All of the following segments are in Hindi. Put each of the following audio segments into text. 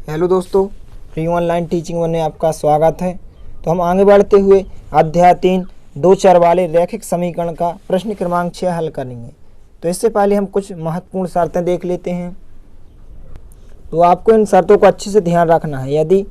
हेलो दोस्तों, फ्री ऑनलाइन टीचिंग में आपका स्वागत है। तो हम आगे बढ़ते हुए अध्याय 3 दो चर वाले रैखिक समीकरण का प्रश्न क्रमांक 6 हल करेंगे। तो इससे पहले हम कुछ महत्वपूर्ण शर्तें देख लेते हैं। तो आपको इन शर्तों को अच्छे से ध्यान रखना है। यदि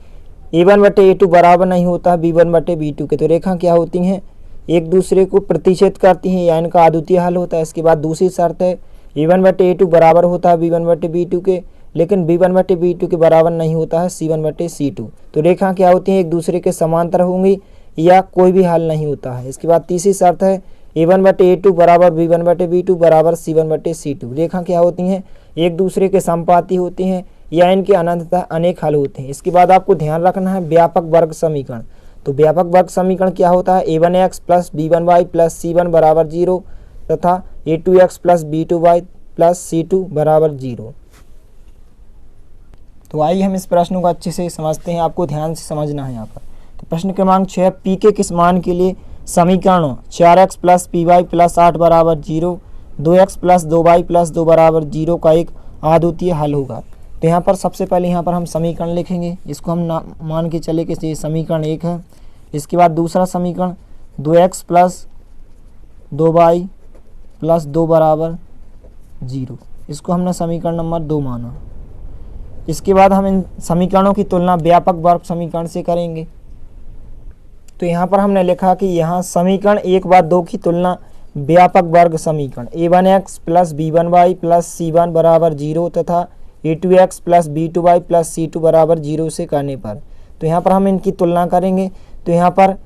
a1/a2 बराबर नहीं होता है b1/b2 के, तो रेखा क्या होती हैं, एक दूसरे को प्रतिच्छेद करती हैं या इनका अद्वितीय हल होता है। इसके बाद दूसरी शर्त है a1/a2 बराबर होता है b1/b2 के, लेकिन b1/b2 के बराबर नहीं होता है c1/c2। तो रेखा क्या होती हैं, एक दूसरे के समांतर होंगी या कोई भी हल नहीं होता है। इसके बाद तीसरी शर्त है a1/a2 बराबर b1/b2 बराबर c1/c2। रेखा क्या होती हैं, एक दूसरे के समपाती होती हैं या इनके अनंततः अनेक हल होते हैं। इसके बाद आपको ध्यान रखना है व्यापक वर्ग समीकरण। तो व्यापक वर्ग समीकरण क्या होता है, a1x plus b1y plus c1 बराबर 0 तथा a2x plus b2y plus c2 बराबर 0। तो आइए हम इस प्रश्न को अच्छे से समझते हैं। आपको ध्यान से समझना है यहाँ पर। तो प्रश्न क्रमांक 6, पी के किस मान के लिए समीकरणों 4x plus P Y plus 8 बराबर 0, 2x प्लस 2y प्लस 2 बराबर 0 का एक अद्वितीय हल होगा। तो यहाँ पर सबसे पहले यहाँ पर हम समीकरण लिखेंगे। इसको हम मान के चले कि ये समीकरण 1 है। इसके बाद दूसरा समीकरण 2x प्लस 2y प्लस 2 बराबर 0, इसको हमने समीकरण नंबर 2 माना। इसके बाद हम इन समीकरणों की तुलना व्यापक वर्ग समीकरण से करेंगे। तो यहाँ पर हमने लिखा कि यहाँ समीकरण 1 व 2 की तुलना व्यापक वर्ग समीकरण a1x plus b1y plus c1 बराबर 0 तथा a2x plus b2y plus c2 बराबर 0 से करने पर, तो यहाँ पर हम इनकी तुलना करेंगे। तो यहाँ पर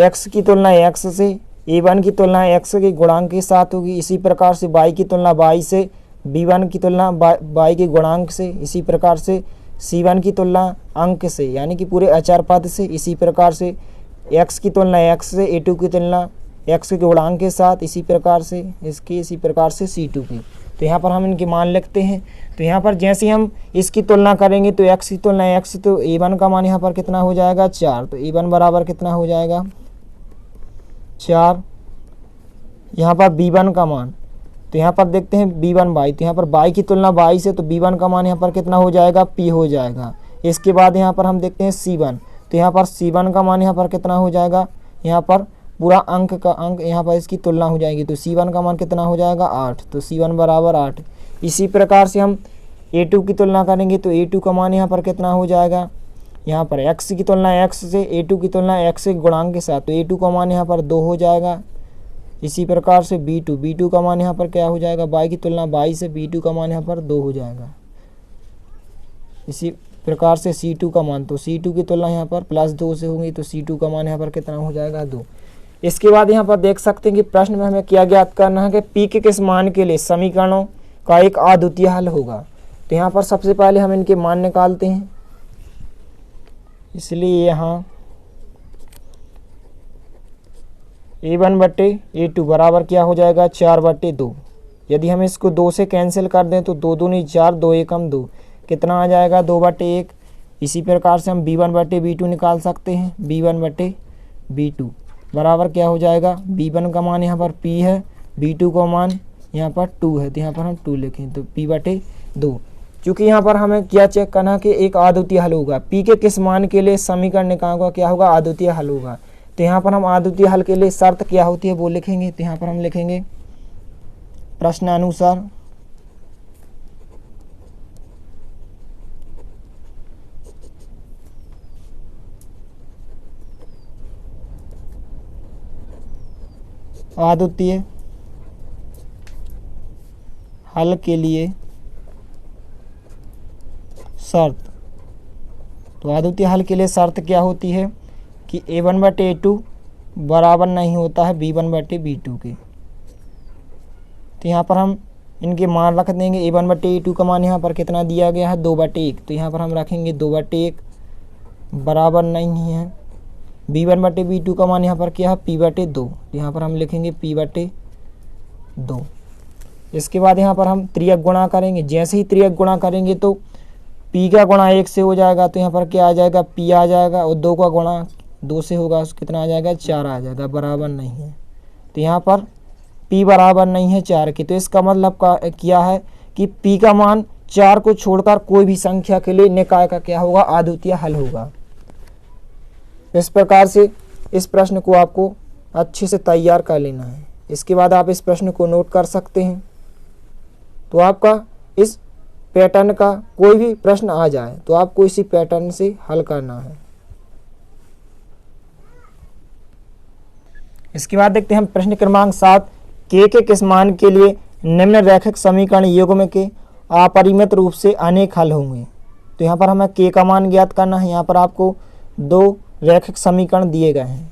x की तुलना x से, a1 की तुलना x के गुणांक के साथ होगी। इसी प्रकार से y की तुलना y से, b1 की तुलना y के गुणांक से, इसी प्रकार से c1 की तुलना अंक से यानी कि पूरे अचर पद से, इसी प्रकार से x की तुलना x से, a2 की तुलना x के गुणांक के साथ, इसी प्रकार से c2 की। तो यहाँ पर हम इनके मान लिखते हैं। तो यहाँ पर जैसे हम इसकी तुलना करेंगे तो x की तुलना x, तो a1 का मान यहाँ पर कितना हो जाएगा 4। तो a1 बराबर कितना हो जाएगा 4। यहाँ पर b1 का मान, तो यहाँ पर देखते हैं b1y, तो यहाँ पर y की तुलना y से, तो b1 का मान यहाँ पर कितना हो जाएगा p हो जाएगा। इसके बाद यहाँ पर हम देखते हैं c1, तो यहाँ पर c1 का मान यहाँ पर कितना हो जाएगा, यहाँ पर पूरा अंक का अंक यहाँ पर इसकी तुलना हो जाएगी। तो c1 का मान कितना हो जाएगा 8, तो c1 बराबर 8। इसी प्रकार से हम a2 की तुलना करेंगे तो a2 का मान यहाँ पर कितना हो जाएगा, यहाँ पर x की तुलना x से, a2 की तुलना x के गुणांक के साथ, तो a2 का मान यहाँ पर 2 हो जाएगा। इसी प्रकार से b2 का मान यहाँ पर क्या हो जाएगा, y की तुलना y से, b2 का मान यहाँ पर 2 हो जाएगा। इसी प्रकार से c2 का मान, तो c2 की तुलना यहाँ पर प्लस 2 से होगी, तो c2 का मान यहाँ पर कितना हो जाएगा 2। इसके बाद यहाँ पर देख सकते हैं कि प्रश्न में हमें क्या ज्ञात करना है कि p के किस मान के लिए समीकरणों का एक अद्वितीय हल होगा। तो यहाँ पर सबसे पहले हम इनके मान निकालते हैं। इसलिए यहाँ a1/a2 बराबर क्या हो जाएगा 4/2। यदि हम इसको 2 से कैंसिल कर दें तो 2 दूनी 4, 2 एकम 2, कितना आ जाएगा 2/1। इसी प्रकार से हम b1/b2 निकाल सकते हैं। b1/b2 बराबर क्या हो जाएगा, b1 का मान यहाँ पर p है, b2 का मान यहाँ पर 2 है, तो यहाँ पर हम 2 लिखें, तो p/2। चूँकि यहाँ पर हमें क्या चेक करना कि एक अद्वितीय हल होगा, p के किस मान के लिए समीकरण निकालना क्या होगा, अद्वितीय हल होगा। तो यहाँ पर हम अद्वितीय हल के लिए शर्त क्या होती है वो लिखेंगे। तो यहाँ पर हम लिखेंगे प्रश्नानुसार अद्वितीय हल के लिए शर्त। तो अद्वितीय हल के लिए शर्त क्या होती है कि a1/a2 बराबर नहीं होता है b1/b2 के। तो यहाँ पर हम इनके मान रख देंगे। a1/a2 का मान यहाँ पर कितना दिया गया है 2/1, तो यहाँ पर हम रखेंगे 2/1 बराबर नहीं है। b1/b2 का मान यहाँ पर क्या है p/2, तो यहाँ पर हम लिखेंगे p/2। इसके बाद यहाँ पर हम त्रियक गुणा करेंगे। जैसे ही त्रियक गुणा करेंगे तो p का गुणा 1 से हो जाएगा, तो यहाँ पर क्या आ जाएगा p आ जाएगा, और 2 का गुणा 2 से होगा, कितना आ जाएगा 4 आ जाएगा, बराबर नहीं है। तो यहाँ पर p बराबर नहीं है 4 की। तो इसका मतलब क्या है कि p का मान 4 को छोड़कर कोई भी संख्या के लिए निकाय का क्या होगा, अद्वितीय हल होगा। इस प्रकार से इस प्रश्न को आपको अच्छे से तैयार कर लेना है। इसके बाद आप इस प्रश्न को नोट कर सकते हैं। तो आपका इस पैटर्न का कोई भी प्रश्न आ जाए तो आपको इसी पैटर्न से हल करना है। इसके बाद देखते हैं हम प्रश्न क्रमांक 7, के किस मान के लिए निम्न रैखिक समीकरण युग्म के अपरिमित रूप से अनेक हल होंगे। तो यहाँ पर हमें के का मान ज्ञात करना है। यहाँ पर आपको 2 रैखिक समीकरण दिए गए हैं।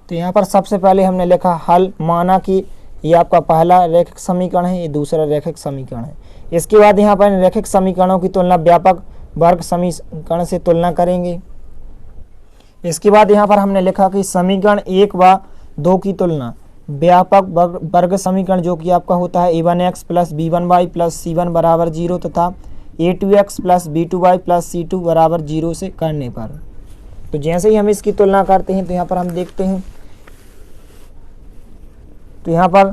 तो यहाँ पर सबसे पहले हमने लिखा हल, माना कि ये आपका पहला रैखिक समीकरण है, ये दूसरा रैखिक समीकरण है। इसके बाद यहाँ पर रैखिक समीकरणों की तुलना व्यापक वर्ग समीकरण से तुलना करेंगे। इसके बाद यहाँ पर हमने लिखा कि समीकरण 1 व 2 की तुलना व्यापक वर्ग समीकरण जो कि आपका होता है a1x plus b1y plus c1 बराबर 0 तथा a2x plus b2y plus c2 बराबर 0 से करने पर। तो जैसे ही हम इसकी तुलना करते हैं तो यहाँ पर हम देखते हैं, तो यहाँ पर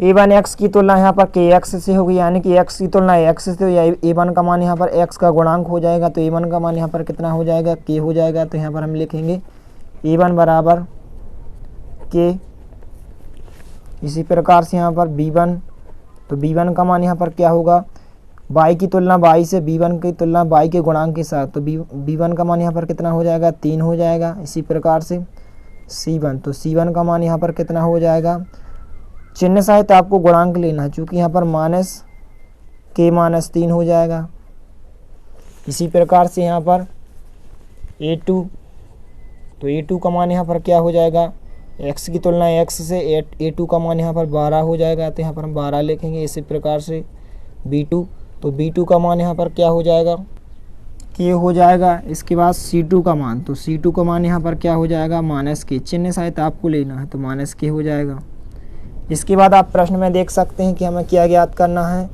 a1x की तुलना यहाँ पर kx से होगी, यानी कि x की तुलना x से, तो a1 का मान यहाँ पर x का गुणांक हो जाएगा। तो a1 का मान यहाँ पर कितना हो जाएगा, k हो जाएगा। तो यहाँ पर हम लिखेंगे a1 बराबर k। इसी प्रकार से यहाँ पर b1, तो b1 का मान यहाँ पर क्या होगा, y की तुलना y से, b1 की तुलना y के गुणांक के साथ। तो b1 का मान यहाँ पर कितना हो जाएगा, 3 हो जाएगा। इसी प्रकार से c1, तो c1 का मान यहाँ पर कितना हो जाएगा, चिन्ह सहित आपको गुणांक लेना है, चूँकि यहाँ पर माइनस k माइनस 3 हो जाएगा। इसी प्रकार से यहाँ पर a2, तो a2 का मान यहाँ पर क्या हो जाएगा, x की तुलना x से, a2 का मान यहाँ पर 12 हो जाएगा। तो यहाँ पर हम 12 लिखेंगे। इसी प्रकार से b2, तो b2 का मान यहाँ पर क्या हो जाएगा, k हो जाएगा। इसके बाद c2 का मान, तो c2 का मान यहाँ पर क्या हो जाएगा, माइनस k, चिन्ह सहित आपको लेना है, तो माइनस k हो जाएगा। इसके बाद आप प्रश्न में देख सकते हैं कि हमें क्या ज्ञात करना है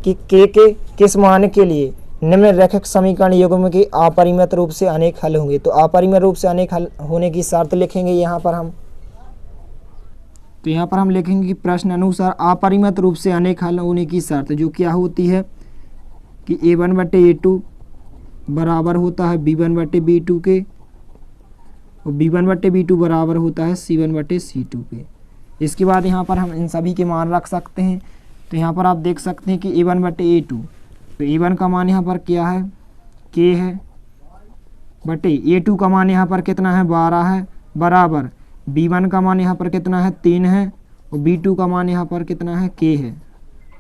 कि k के किस मान के लिए निम्न रैखिक समीकरण युग्म के अपरिमित रूप से अनेक हल होंगे। तो अपरिमित रूप से अनेक हल होने की शर्त लिखेंगे यहाँ पर हम। तो यहाँ पर हम लिखेंगे कि प्रश्न अनुसार अपरिमित रूप से अनेक हल होने की शर्त जो क्या होती है कि a1 बटे a2 बराबर होता है b1 बटे b2 के, और b1 बटे b2 बराबर होता है c1 बटे c2 के। इसके बाद यहाँ पर हम इन सभी के मान रख सकते हैं। तो यहाँ पर आप देख सकते हैं कि a1 बटे a2, तो a1 का मान यहाँ पर क्या है, k है, बटे a2 का मान यहाँ पर कितना है, 12 है, बराबर b1 का मान यहाँ पर कितना है, 3 है, और b2 का मान यहाँ पर कितना है, k है,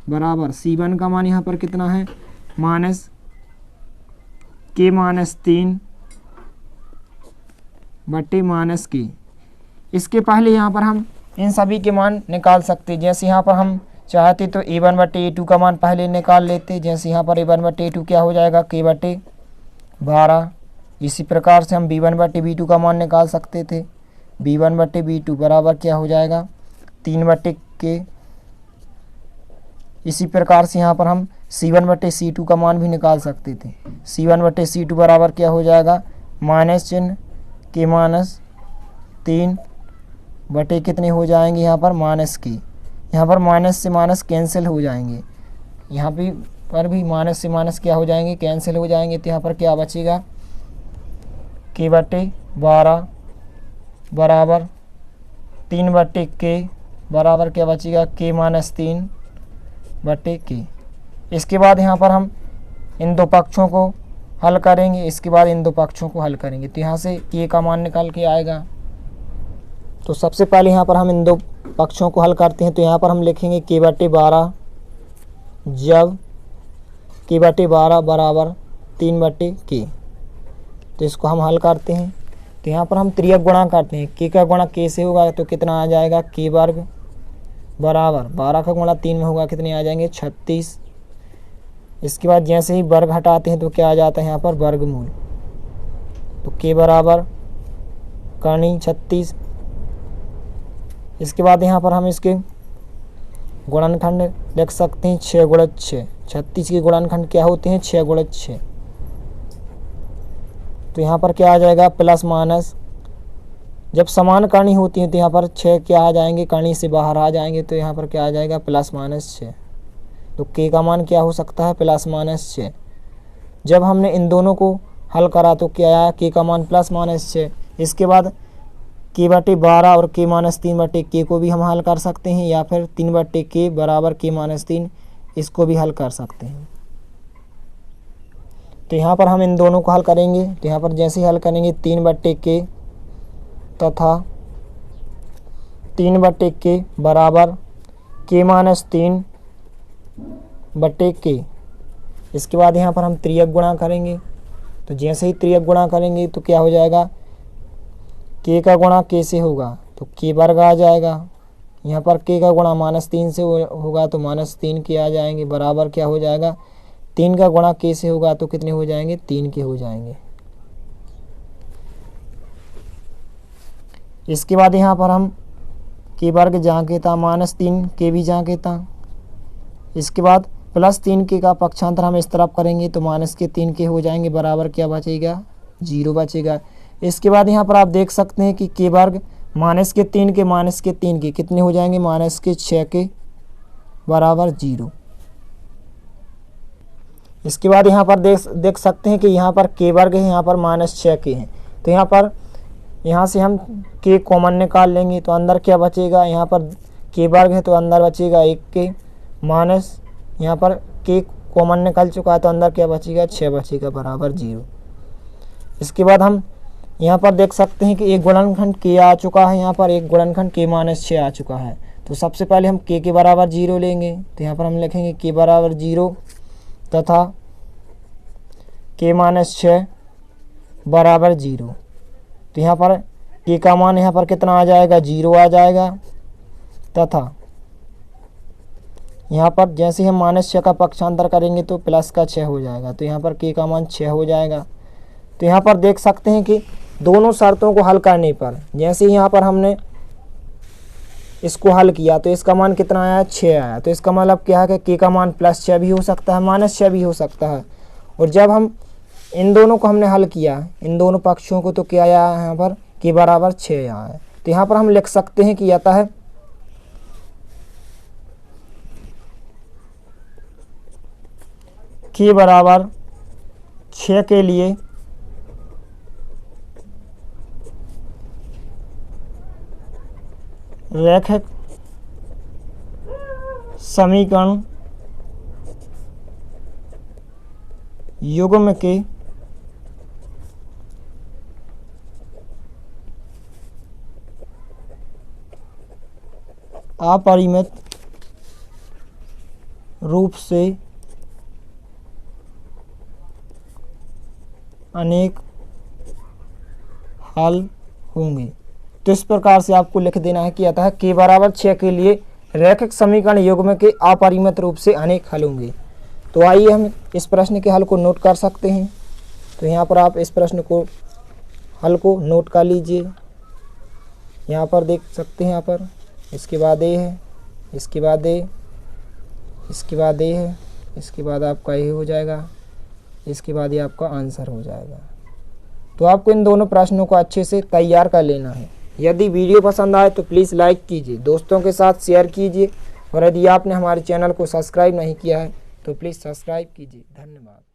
बराबर c1 का मान यहाँ पर कितना है, माइनस k माइनस 3 बटे माइनस k। इसके पहले यहाँ पर हम इन सभी के मान निकाल सकते हैं। जैसे यहाँ पर हम चाहते तो a1 बटे a2 का मान पहले निकाल लेते। जैसे यहाँ पर a1 बटे a2 क्या हो जाएगा, k बटे 12। इसी प्रकार से हम b1 बटे b2 का मान निकाल सकते थे। b1 बटे b2 बराबर क्या हो जाएगा, 3 बटे k। इसी प्रकार से यहाँ पर हम c1 बटे c2 का मान भी निकाल सकते थे। c1 बटे c2 बराबर क्या हो जाएगा, माइनस चिन्ह k माइनस 3 बटे कितने हो जाएंगे यहाँ पर, माइनस k। यहाँ पर माइनस से माइनस कैंसिल हो जाएंगे, यहाँ पर भी माइनस से माइनस क्या हो जाएंगे, कैंसिल हो जाएंगे। तो यहाँ पर क्या बचेगा, k बटे 12 बराबर 3 बटे k बराबर क्या बचेगा, k माइनस 3 बटे k। इसके बाद यहाँ पर हम इन दो पक्षों को हल करेंगे। इसके बाद इन दो पक्षों को हल करेंगे। तो यहाँ से k का मान निकाल के आएगा। तो सबसे पहले यहाँ पर हम इन दो पक्षों को हल करते हैं। तो यहाँ पर हम लिखेंगे k बटे 12 जब k बटे 12 बराबर 3 बटे k। तो इसको हम हल करते हैं। तो यहाँ पर हम त्रियक गुणा करते हैं। k का गुणा k से होगा तो कितना आ जाएगा, k वर्ग बराबर 12 का गुणा 3 में होगा, कितने आ जाएंगे, 36। इसके बाद जैसे ही वर्ग हटाते हैं तो क्या आ जाता है यहाँ पर, वर्गमूल। तो k बराबर करनी 36। इसके बाद यहाँ पर हम इसके गुणनखंड लिख सकते हैं 6 गुणित 6। 36 के गुणनखंड क्या होते हैं, 6 गुणित 6। तो यहाँ पर क्या आ जाएगा, प्लस माइनस। जब समान करनी होती है तो यहाँ पर 6 क्या आ जाएंगे, करनी से बाहर आ जाएंगे। तो यहाँ पर क्या आ जाएगा, प्लस माइनस 6। तो के का मान क्या हो सकता है, +-6। जब हमने इन दोनों को हल करा तो क्या आया, के का मान +-6। इसके बाद k/12 और k-3/k को भी हम हल कर सकते हैं, या फिर 3/k बराबर k-3 इसको भी हल कर सकते हैं। तो यहाँ पर हम इन दोनों को हल करेंगे। तो यहाँ पर जैसे ही हल करेंगे 3/k तथा 3/k बराबर k-3/k। इसके बाद यहाँ पर हम त्रियक गुणा करेंगे। तो जैसे ही त्रियक गुणा करेंगे तो क्या हो जाएगा, k का गुणा k से होगा तो k वर्ग आ जाएगा। यहाँ पर k का गुणा -3 से होगा तो -3 के आ जाएंगे, बराबर क्या हो जाएगा, 3 का गुणा k से होगा तो कितने हो जाएंगे, 3 के हो जाएंगे। इसके बाद यहाँ पर हम k वर्ग जहाँ के था -3 k भी जहाँ के था। इसके बाद +3k का पक्षांतर हम इस तरफ करेंगे तो -3k हो जाएंगे, बराबर क्या बचेगा, 0 बचेगा। इसके बाद यहाँ पर आप देख सकते हैं कि k वर्ग -3 के कितने हो जाएंगे, -6 के बराबर 0। इसके बाद यहाँ पर देख सकते हैं कि यहाँ पर k वर्ग है, यहाँ पर -6k है। तो यहाँ से हम k कॉमन निकाल लेंगे तो अंदर क्या बचेगा, यहाँ पर k वर्ग है तो अंदर बचेगा 1k माइनस, यहाँ पर k कॉमन निकल चुका है तो अंदर क्या बचेगा, 6 बचेगा, बराबर 0। इसके बाद हम यहाँ पर देख सकते हैं कि एक गुणनखंड k आ चुका है, यहाँ पर एक गुणनखंड k-6 आ चुका है। तो सबसे पहले हम k के बराबर 0 लेंगे। तो यहाँ पर हम लिखेंगे k बराबर 0 तथा k-6 बराबर 0। तो यहाँ पर k का मान यहाँ पर कितना आ जाएगा, 0 आ जाएगा। तथा यहाँ पर जैसे हम -6 का पक्षांतर करेंगे तो +6 हो जाएगा। तो यहाँ पर k का मान 6 हो जाएगा। तो यहाँ पर देख सकते हैं कि दोनों शर्तों को हल करने पर जैसे यहाँ पर हमने इसको हल किया तो इसका मान कितना आया, 6 आया। तो इसका मतलब क्या है कि k का मान +6 भी हो सकता है, -6 भी हो सकता है। और जब हम इन दोनों को हमने हल किया, इन दोनों पक्षों को, तो क्या आया यहाँ पर, k बराबर 6 आया है। तो यहाँ पर हम लिख सकते हैं कि अतः k बराबर 6 के लिए रैखिक समीकरण युग्म के अपरिमित रूप से अनेक हल होंगे। तो इस प्रकार से आपको लिख देना है कि अतः k बराबर 6 के लिए रैखिक समीकरण युग्म के अपरिमित रूप से अनेक हल होंगे। तो आइए हम इस प्रश्न के हल को नोट कर सकते हैं। तो यहाँ पर आप इस प्रश्न को हल को नोट कर लीजिए। यहाँ पर देख सकते हैं, यहाँ पर इसके बाद ए है, इसके बाद ए, इसके बाद ए है, इसके बाद आपका ए हो जाएगा, इसके बाद ये आपका आंसर हो जाएगा। तो आपको इन दोनों प्रश्नों को अच्छे से तैयार कर लेना है। यदि वीडियो पसंद आए तो प्लीज़ लाइक कीजिए, दोस्तों के साथ शेयर कीजिए, और यदि आपने हमारे चैनल को सब्सक्राइब नहीं किया है तो प्लीज़ सब्सक्राइब कीजिए। धन्यवाद।